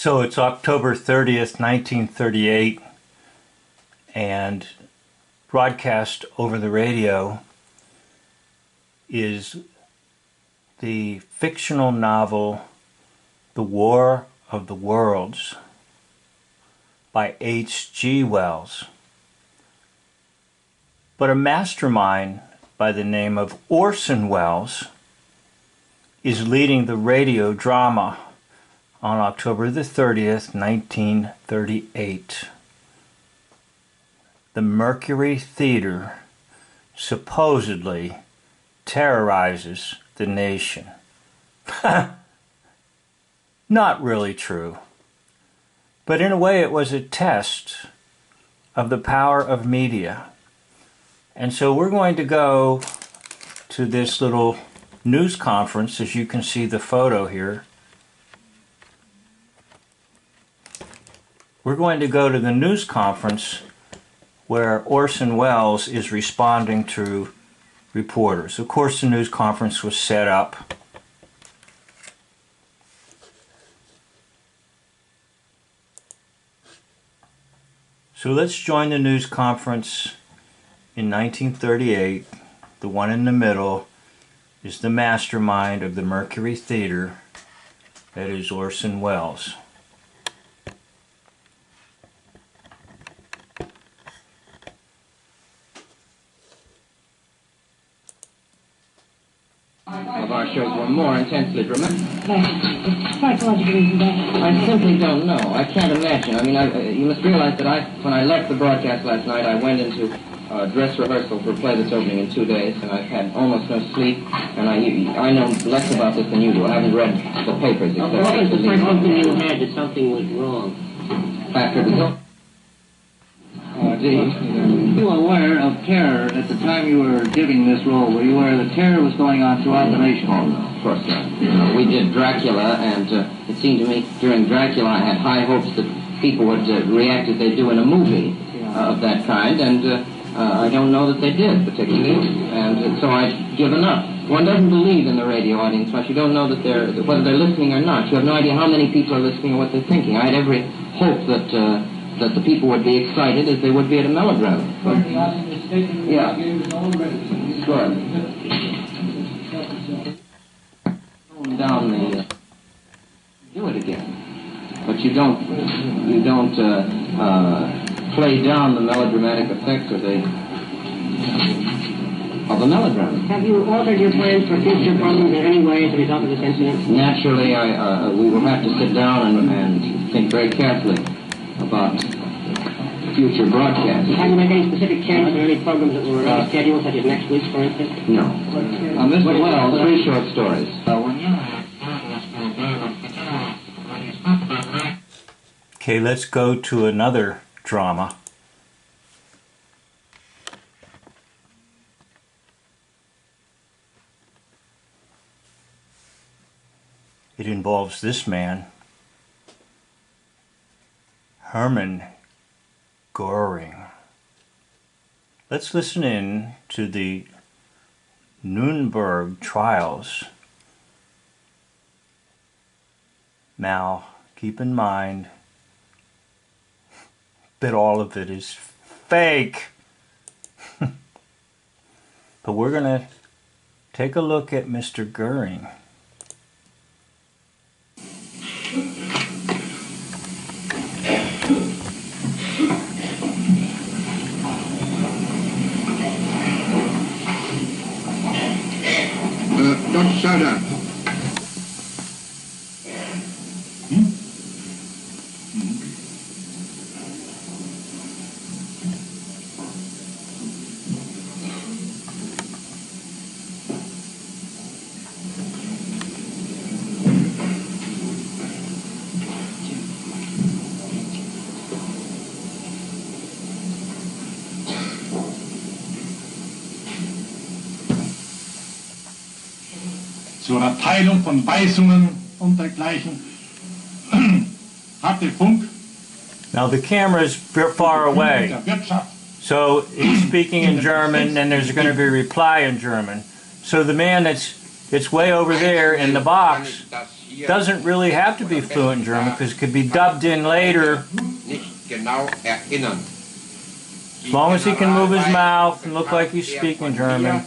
So it's October 30th, 1938, and broadcast over the radio is the fictional novel The War of the Worlds by H.G. Wells. But a mastermind by the name of Orson Welles is leading the radio drama on October the 30th, 1938. The Mercury Theater supposedly terrorizes the nation. Not really true. But in a way it was a test of the power of media. And so we're going to go to this little news conference, as you can see the photo here. We're going to go to the news conference where Orson Welles is responding to reporters. Of course, the news conference was set up. So let's join the news conference in 1938. The one in the middle is the mastermind of the Mercury Theater, that is Orson Welles. Of our shows were more intensely dramatic. Psychological reason that? I simply don't know. I can't imagine. I mean, you must realize that when I left the broadcast last night, I went into dress rehearsal for a play that's opening in 2 days, and I've had almost no sleep, and I know less about this than you do. I haven't read the papers. What was the first something you had that something was wrong? After the... You were aware of terror at the time you were giving this role? Were you aware that terror was going on throughout the nation? Oh, no, of course not. We did Dracula, and it seemed to me during Dracula I had high hopes that people would react as they do in a movie of that kind, and I don't know that they did, particularly, and so I'd given up. One doesn't believe in the radio audience much. You don't know that whether they're listening or not. You have no idea how many people are listening or what they're thinking. I had every hope that the people would be excited as they would be at a melodrama. Yeah. Sure. Down the do it again, but you don't play down the melodramatic effects of the melodrama. Have you altered your plans for future programs in any way as a result of this incident? Naturally, we will have to sit down and think very carefully about future broadcasts. Have you made any specific changes in any programs that were scheduled, such as next week's, for instance? No. Mr. Wells, 3 short stories. Okay, let's go to another drama. It involves this man, Herman Goering. Let's listen in to the Nuremberg trials. Now, keep in mind that all of it is fake. But we're going to take a look at Mr. Goering. Dr. Soda. Zur Erteilung von Weisungen und dergleichen hatte Funk. Now the camera is far away, so he's speaking in German, and there's going to be a reply in German. So the man that's way over there in the box doesn't really have to be fluent in German because it could be dubbed in later. Nicht genau erinnern. As long as he can move his mouth and look like he's speaking German.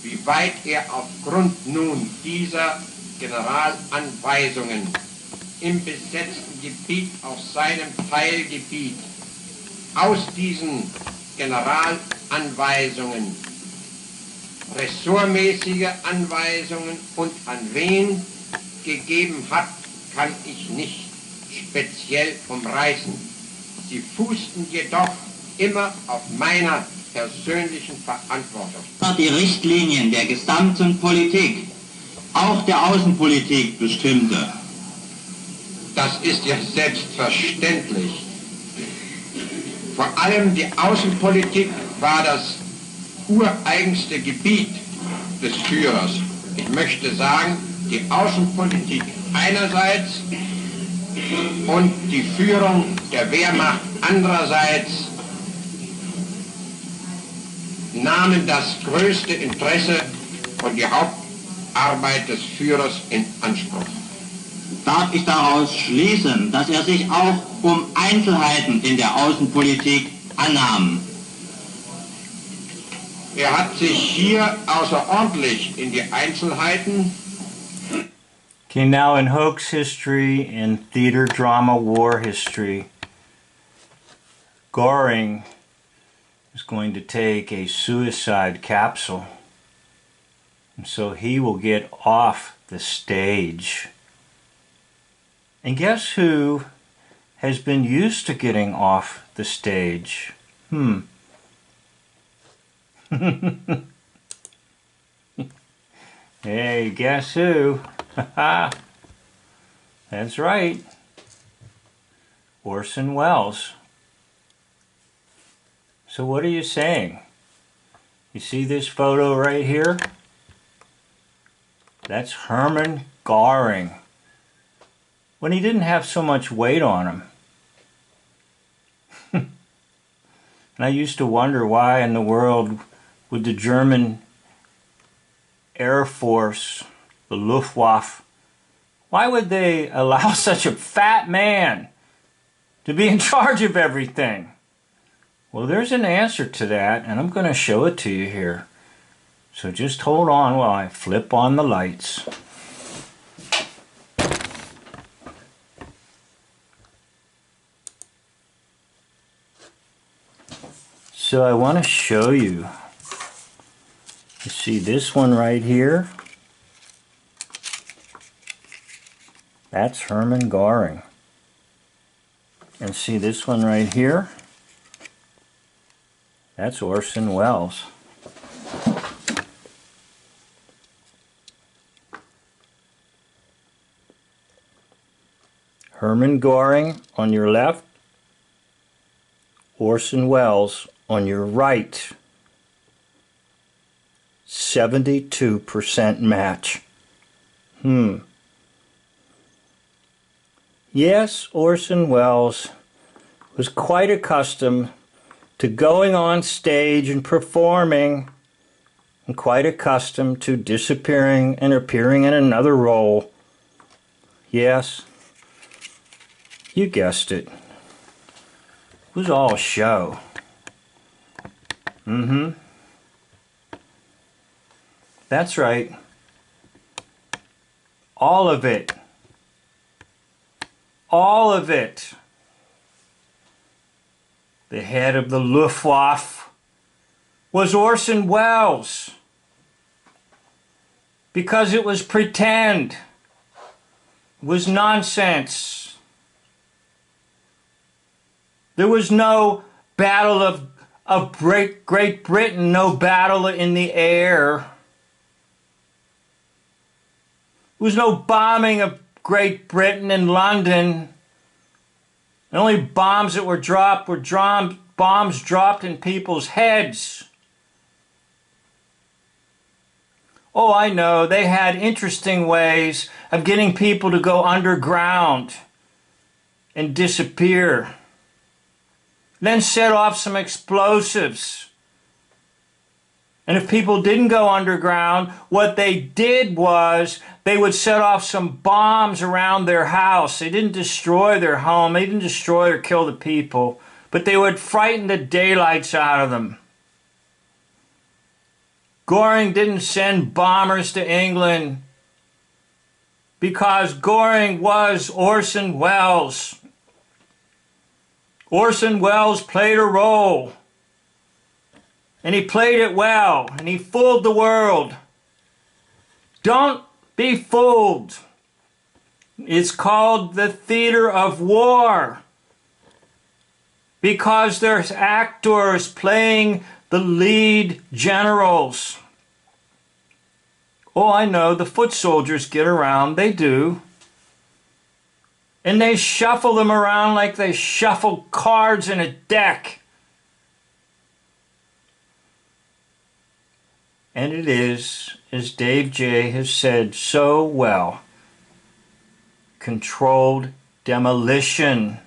Wie weit aufgrund nun dieser Generalanweisungen im besetzten Gebiet auf seinem Teilgebiet aus diesen Generalanweisungen ressortmäßige Anweisungen und an wen gegeben hat, kann ich nicht speziell umreißen. Sie fußten jedoch immer auf meiner persönlichen Verantwortung. Die Richtlinien der gesamten Politik, auch der Außenpolitik bestimmte. Das ist ja selbstverständlich. Vor allem die Außenpolitik war das ureigenste Gebiet des Führers. Ich möchte sagen, die Außenpolitik einerseits und die Führung der Wehrmacht andererseits nahmen das größte Interesse und die Hauptarbeit des Führers in Anspruch. Darf ich daraus schließen, dass er sich auch um Einzelheiten in der Außenpolitik annahm? Er hat sich hier außerordentlich in die Einzelheiten. Okay, now in hoax history and theater drama war history, Goering is going to take a suicide capsule, and so he will get off the stage. And guess who has been used to getting off the stage? Hey, guess who? That's right. Orson Welles. So what are you saying? You see this photo right here? That's Herman Goering. When he didn't have so much weight on him. And I used to wonder why in the world would the German Air Force, the Luftwaffe, why would they allow such a fat man to be in charge of everything? Well, there's an answer to that, and I'm going to show it to you here. So just hold on while I flip on the lights. So I want to show you. You see this one right here? That's Herman Goering. And see this one right here? That's Orson Welles. Herman Goering on your left, Orson Welles on your right. 72% match. Yes, Orson Welles was quite accustomed to going on stage and performing, and quite accustomed to disappearing and appearing in another role. Yes, you guessed it. It was all show. That's right. All of it. All of it. The head of the Luftwaffe was Orson Welles. Because it was pretend. It was nonsense. There was no battle of Great Britain, no battle in the air. There was no bombing of Great Britain in London. The only bombs that were dropped were bombs dropped in people's heads. Oh, I know, they had interesting ways of getting people to go underground and disappear. Then set off some explosives And if people didn't go underground, what they did was they would set off some bombs around their house. They didn't destroy their home. They didn't destroy or kill the people. But they would frighten the daylights out of them. Goering didn't send bombers to England because Goering was Orson Welles. Orson Welles played a role. And he played it well. And he fooled the world. Don't be fooled. It's called the theater of war. Because there's actors playing the lead generals. Oh, I know, the foot soldiers get around. They do. And they shuffle them around like they shuffle cards in a deck. And it is, as Dave J. has said so well, controlled demolition,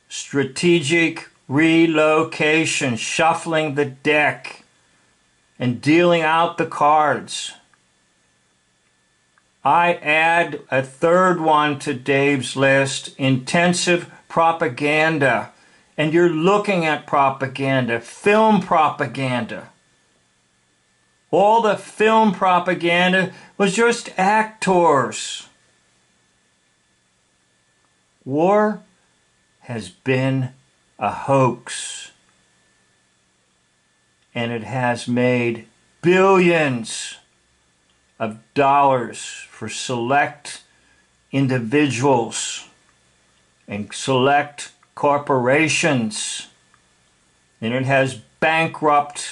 strategic relocation, shuffling the deck, and dealing out the cards. I add a third one to Dave's list, intensive propaganda. And you're looking at propaganda, film propaganda. All the film propaganda was just actors. War has been a hoax. And it has made billions of dollars for select individuals and select corporations. And it has bankrupted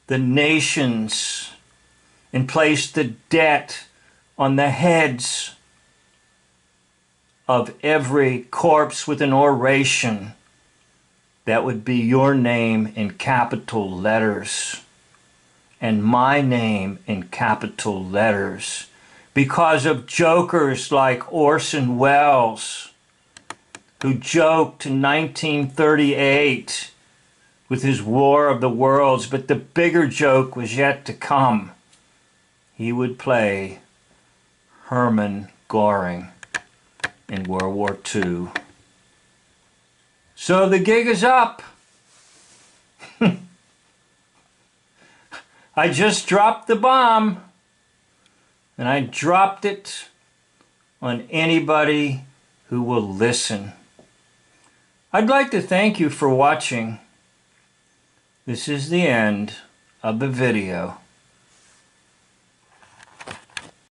the nations and placed the debt on the heads of every corpse with an oration that would be your name in capital letters and my name in capital letters because of jokers like Orson Welles, who joked in 1938 with his War of the Worlds, but the bigger joke was yet to come. He would play Herman Goering in World War II. So the gig is up. I just dropped the bomb, and I dropped it on anybody who will listen. I'd like to thank you for watching. This is the end of the video.